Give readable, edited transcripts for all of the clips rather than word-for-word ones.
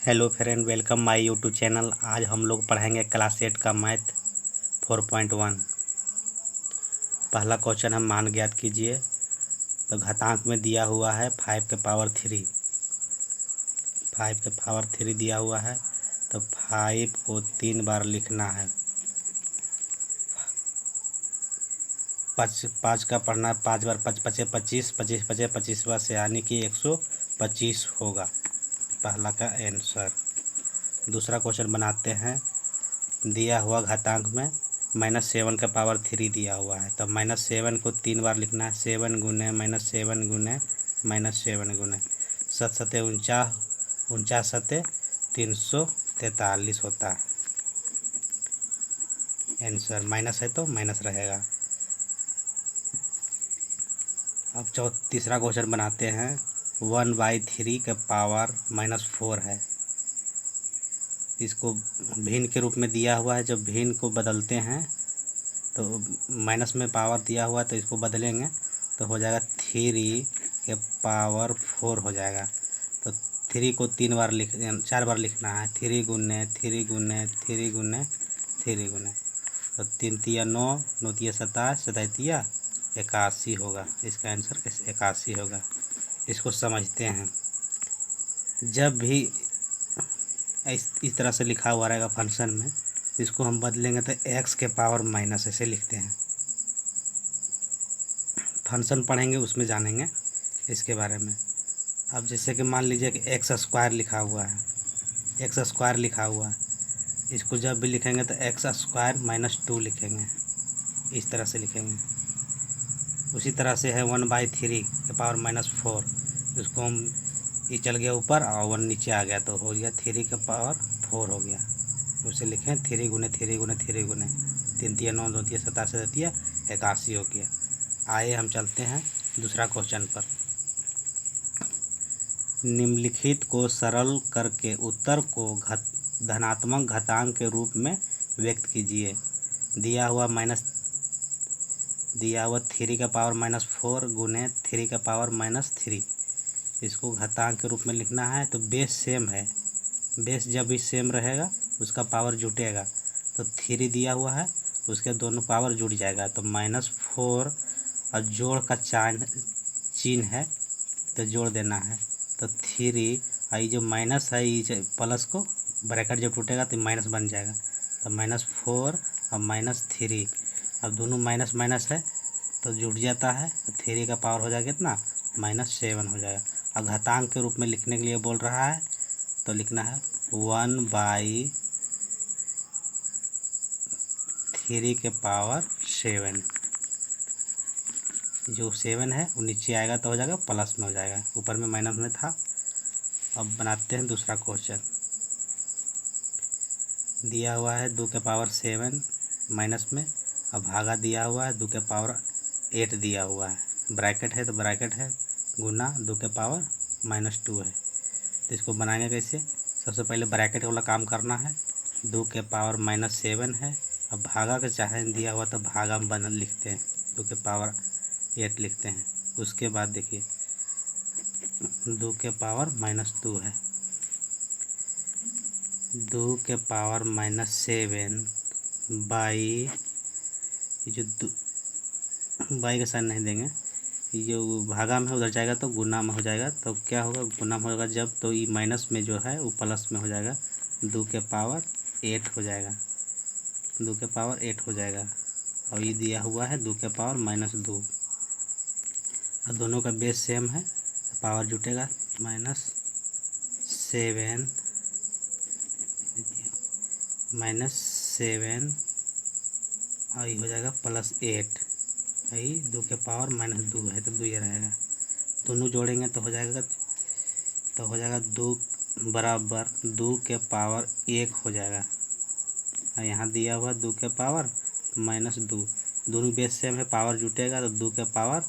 Hello friend, welcome my YouTube channel. आज हम लोग पढ़ेंगे क्लास 8 का मैथ 4.1। पहला क्वेश्चन हम मान ज्ञात कीजिए। तो घातांक में दिया हुआ है 5 के पावर 3। 5 के पावर 3 दिया हुआ है, तो 5 को 3 बार लिखना है। 5 का पढ़ना है 5 बार, 5 पचे 25, 25 पचे 25वां से, यानी कि 125 होगा पहला का आंसर। दूसरा क्वेश्चन बनाते हैं। दिया हुआ घातांक में -7 का पावर 3 दिया हुआ है, तो -7 को 3 बार लिखना है। 7 गुने -7 गुने -7 गुने 7 सते 49, 49 सते 343 होता है आंसर। माइनस है तो माइनस रहेगा। अब तीसरा क्वेश्चन बनाते हैं। 1/3 का पावर -4 है। इसको भिन्न के रूप में दिया हुआ है। जब भिन्न को बदलते हैं तो माइनस में पावर दिया हुआ है, तो इसको बदलेंगे तो हो जाएगा 3 के पावर 4 हो जाएगा। तो 3 को 4 बार लिखना है। 3 गुने 3 गुने 3 गुने 3 गुने, तो 3 तिया 9, 9 तिया 27, 27 तिया 81 होगा। इसका आंसर 81 होगा। इसको समझते हैं। जब भी इस तरह से लिखा हुआ रहेगा फंक्शन में, इसको हम बदलेंगे तो x के पावर माइनस ऐसे लिखते हैं। फंक्शन पढ़ेंगे उसमें जानेंगे इसके बारे में। अब जैसे कि मान लीजिए कि x² लिखा हुआ है, x² लिखा हुआ है। इसको जब भी लिखेंगे तो x² - 2 लिखेंगे, इस तरह से लिखेंगे। उसी तरह से है 1/3 के पावर -4। उसको हम ये चल गया ऊपर और 1 नीचे आ गया, तो हो गया 3 के पावर 4 हो गया। उसे लिखें 3 गुने 3 गुने 3 गुने 3 तिया 9, 2 तिया 27, 7 तिया 81 हो गया। आइए हम चलते हैं दूसरा क्वेश्चन पर। निम्नलिखित को सरल करके उत्तर को धनात्मक घातांक के रूप में व्यक्त कीजिए। दिया हुआ 3 का पावर -4 गुने 3 का पावर -3। इसको घातांक के रूप में लिखना है। तो बेस सेम है। बेस जब भी सेम रहेगा उसका पावर जुटेगा। तो 3 दिया हुआ है, उसके दोनों पावर जुड़ जाएगा। तो -4 और जोड़ का चिन्ह है, तो जोड़ देना है। तो 3 और ये जो माइनस है, ये प्लस को ब्रैकेट जब टूटेगा तो माइनस बन जाएगा। तो -4 और -3, अब दोनों माइनस माइनस है तो जुड़ जाता है। तो 3 का पावर हो जाएगा कितना, -7 हो जाएगा। और घातांक के रूप में लिखने के लिए बोल रहा है, तो लिखना है 1/3 के पावर 7। जो 7 है वो नीचे आएगा तो हो जाएगा प्लस में हो जाएगा, ऊपर में माइनस में था। अब बनाते हैं दूसरा क्वेश्चन। दिया हुआ है 2 के पावर 7 माइनस में, अब भागा दिया हुआ है 2 के पावर 8 दिया हुआ है। ब्रैकेट है तो ब्रैकेट है, गुना 2 के पावर -2 है। तो इसको बनाएंगे कैसे। सबसे पहले ब्रैकेट वाला काम करना है। 2 के पावर -7 है। अब भागा के चाहे दिया हुआ तो भागा में लिखते हैं, 2 के पावर 8 लिखते हैं। उसके बाद देखिए 2 के पावर -2 है। 2 के पावर -7 बाई, ये जो बाई का साइन नहीं देंगे, ये जो भागा में उधर जाएगा तो गुना में हो जाएगा। तो क्या होगा, गुना में होगा जब, तो ये माइनस में जो है वो प्लस में हो जाएगा। 2 के पावर 8 हो जाएगा। 2 के पावर 8 हो जाएगा। और ये दिया हुआ है 2 के पावर -2, और दोनों का बेस सेम है तो पावर जुटेगा। -7 -7 और ये हो जाएगा +8। यही 2 के पावर -2 है तो 2 ये रहेगा। दोनों जोड़ेंगे तो हो जाएगा 2 बराबर 2 के पावर 1 हो जाएगा। और यहाँ दिया हुआ 2 के पावर -2, दोनों बेस सेम है, पावर जुटेगा तो 2 के पावर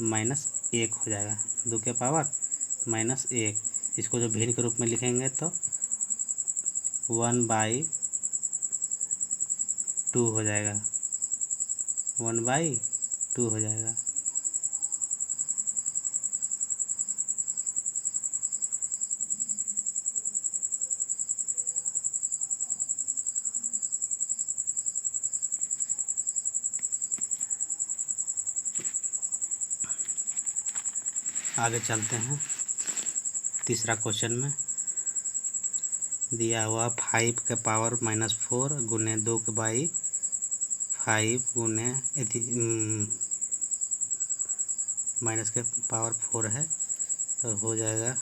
-1 हो जाएगा। 2 के पावर -1, इसको जो भिन्न के रूप में लिखेंगे तो 1/2 हो जाएगा। 1/2 हो जाएगा। आगे चलते हैं तीसरा क्वेश्चन में। दिया हुआ 5 के पावर -4 गुने 2 के बाई 5 गुने माइनस के पावर 4 है, तो हो जाएगा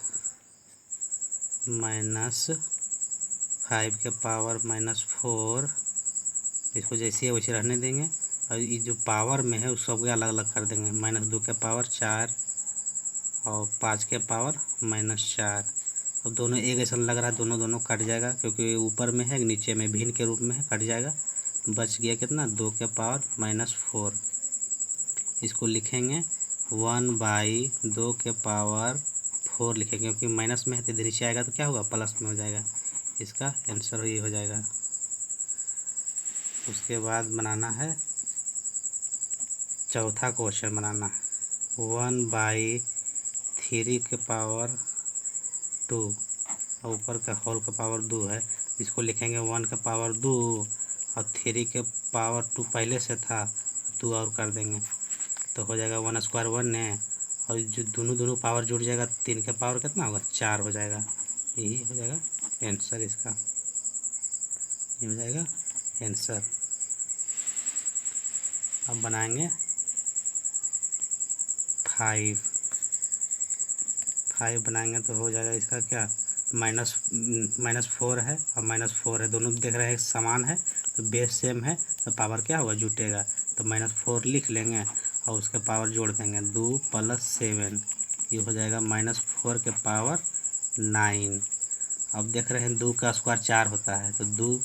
-5 के पावर -4। इसको जैसे वैसे रहने देंगे और ये जो पावर में है उस सबको अलग अलग कर देंगे। -2 के पावर 4 और 5 के पावर -4। अब दोनों एक ऐसा लग रहा है, दोनों कट जाएगा क्योंकि ऊपर में है नीचे में भिन्न के रूप में है, कट जाएगा। बच गया कितना, 2 के पावर -4। इसको लिखेंगे 1/2 के पावर 4 लिखेंगे, क्योंकि माइनस में है तो इधर नीचे आएगा तो क्या होगा, प्लस में हो जाएगा। इसका आंसर ये हो जाएगा। उसके बाद बनाना है चौथा क्वेश्चन बनाना है। 1/3 के पावर 2 और ऊपर का होल का पावर 2 है। इसको लिखेंगे 1 का पावर 2 और 3 के पावर 2 पहले से था, 2 और कर देंगे तो हो जाएगा 1 स्क्वायर 1 है। और जो दोनों पावर जुड़ जाएगा, 3 के पावर कितना होगा, 4 हो जाएगा। यही हो जाएगा आंसर इसका, ये हो जाएगा आंसर। अब बनाएंगे 5 बनाएंगे तो हो जाएगा इसका क्या, -4 है और -4 है, दोनों देख रहे हैं समान है तो बेस सेम है तो पावर क्या होगा, जुटेगा। तो -4 लिख लेंगे और उसके पावर जोड़ देंगे, 2 + 7, ये हो जाएगा -4 के पावर 9। अब देख रहे हैं 2 का स्क्वायर 4 होता है, तो 2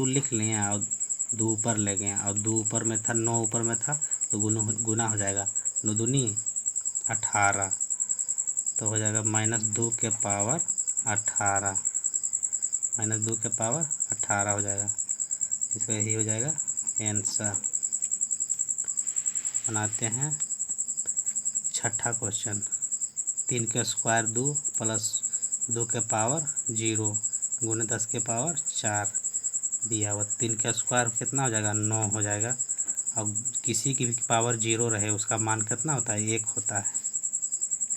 लिख लिए और 2 ऊपर ले गए और 2 ऊपर में था, 9 ऊपर में था तो गुना हो जाएगा, 9 दूनी 18, तो हो जाएगा -2 के पावर 18, -2 के पावर 18 हो जाएगा। इसका यही हो जाएगा आंसर। बनाते हैं छठा क्वेश्चन। 3 के स्क्वायर 2 + 2 के पावर 0 गुने 10 के पावर 4 दिया हुआ। 3 का स्क्वायर कितना हो जाएगा, 9 हो जाएगा। अब किसी की भी पावर 0 रहे उसका मान कितना होता है, 1 होता है।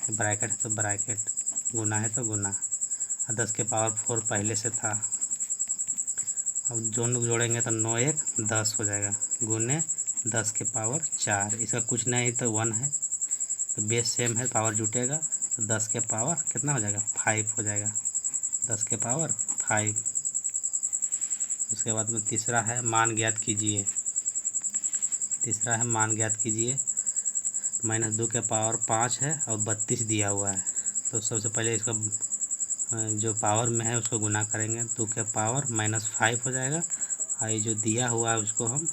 ब्रैकेट है तो ब्रैकेट, गुना है तो गुना, और 10 के पावर 4 पहले से था। अब दोनों जोड़ेंगे तो 9 1 10 हो जाएगा, गुने 10 के पावर 4। इसका कुछ नहीं तो 1 है, तो बेस सेम है, पावर जुटेगा तो 10 के पावर कितना हो जाएगा, 5 हो जाएगा, 10 के पावर 5। उसके बाद में तीसरा है मान ज्ञात कीजिए। तीसरा है मान ज्ञात कीजिए। -2 के पावर 5 है और 32 दिया हुआ है, तो सबसे पहले इसका जो पावर में है उसको गुना करेंगे, 2 के पावर -5 हो जाएगा। और ये जो दिया हुआ है उसको हम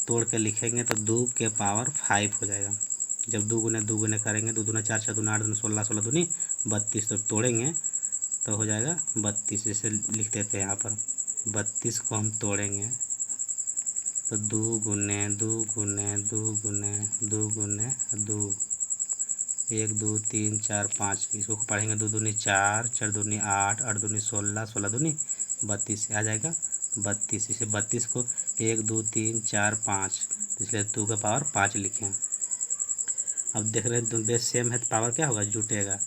तोड़ के लिखेंगे तो 2 के पावर 5 हो जाएगा। जब 2 गुने करेंगे, 2 दूना 4, 4 दूना 8, 2 16, 16 दूनी 32, तो तोड़ेंगे तो हो जाएगा 32। जैसे लिख देते हैं यहाँ पर, 32 को हम तोड़ेंगे तो 2 गुने 2 गुने 2 गुने 2 गुने 2, 1 2 3 4 5, इसको पढ़ेंगे 2 दूनी 4, 4 दूनी 8, 8 दूनी 16, 16 दूनी 32 आ जाएगा 32। इसे 32 को 1 2 3 4 5, इसलिए 2 का पावर 5 लिखें। अब देख रहे हैं बेस सेम है तो पावर क्या होगा, जुटेगा।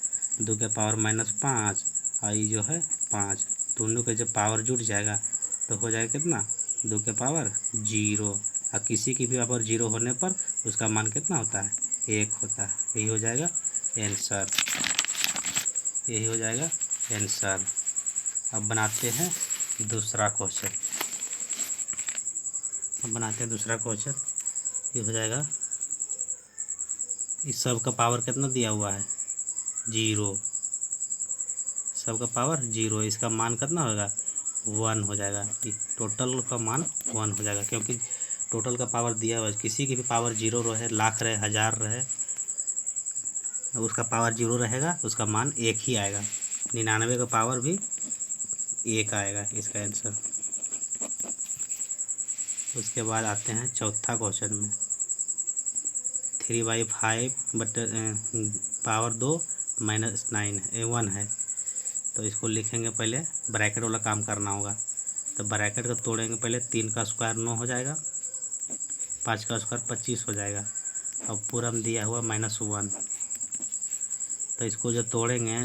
2 के पावर -5 और ये जो है 5, दोनों के जब पावर जुट जाएगा तो हो जाएगा कितना, 2 के पावर 0। और किसी की भी पावर 0 होने पर उसका मान कितना होता है, 1 होता है। यही हो जाएगा आंसर, यही हो जाएगा आंसर। अब बनाते हैं दूसरा क्वेश्चन। अब बनाते हैं दूसरा क्वेश्चन। ये हो जाएगा, इस सब का पावर कितना दिया हुआ है, 0, सबका पावर 0, इसका मान कितना होगा, 1 हो जाएगा। टोटल का मान 1 हो जाएगा, क्योंकि टोटल का पावर दिया हुआ है। किसी की भी पावर 0 रहे, लाख रहे, 1000 रहे, उसका पावर 0 रहेगा, उसका मान 1 ही आएगा। 99 का पावर भी 1 आएगा, इसका आंसर। उसके बाद आते हैं चौथा क्वेश्चन में। 3/5 पावर 2 -9 1 है, तो इसको लिखेंगे, पहले ब्रैकेट वाला काम करना होगा। तो ब्रैकेट को तोड़ेंगे पहले, 3 का स्क्वायर 9 हो जाएगा, 5 का स्क्वायर 25 हो जाएगा, और पूरा में दिया हुआ -1, तो इसको जब तोड़ेंगे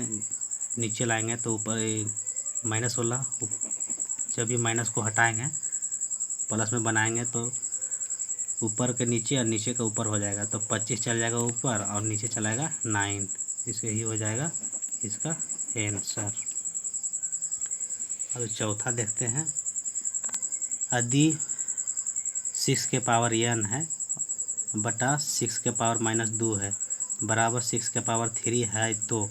नीचे लाएंगे तो ऊपर माइनस वाला, जब भी माइनस को हटाएंगे प्लस में बनाएंगे तो ऊपर के नीचे और नीचे के ऊपर हो जाएगा। तो 25 चल जाएगा ऊपर और नीचे चलाएगा 9। इसे ही हो जाएगा इसका आंसर। अब चौथा देखते हैं। यदि 6 के पावर n है बटा 6 के पावर -2 है बराबर 6 के पावर 3 है तो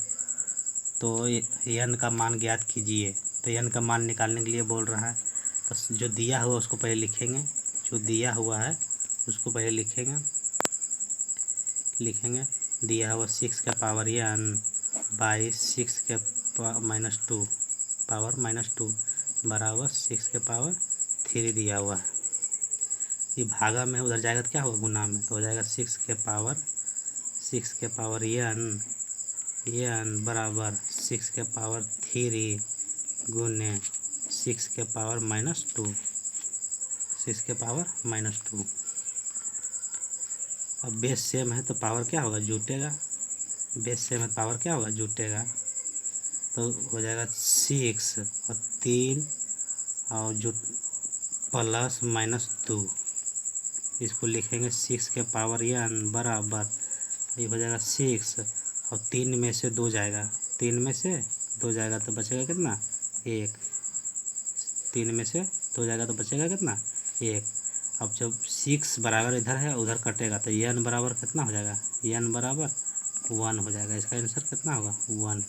n का मान ज्ञात कीजिए। तो n का मान निकालने के लिए बोल रहा है। तो जो दिया हुआ उसको पहले लिखेंगे, जो दिया हुआ है उसको पहले लिखेंगे दिया हुआ 6 का पावर n बाई 6 के -2 पावर -2 बराबर 6 के पावर 3 दिया हुआ है। ये भागा में उधर जाएगा तो क्या होगा, गुना में, तो हो जाएगा 6 के पावर n बराबर 6 के पावर 3 गुने 6 के पावर -2, 6 के पावर -2। अब बेस सेम है तो पावर क्या होगा, जुटेगा। बेस सेम है पावर क्या होगा, जुटेगा। तो हो जाएगा 6 और 3 और जो प्लस -2, इसको लिखेंगे 6 के पावर n बराबर, ये हो जाएगा 6 और 3 में से 2 जाएगा, 3 में से 2 जाएगा तो बचेगा कितना, 1। 3 में से 2 जाएगा तो बचेगा कितना, 1। अब जब 6 बराबर इधर है उधर कटेगा तो n बराबर कितना हो जाएगा, n बराबर 1 हो जाएगा। इसका आंसर कितना होगा, 1।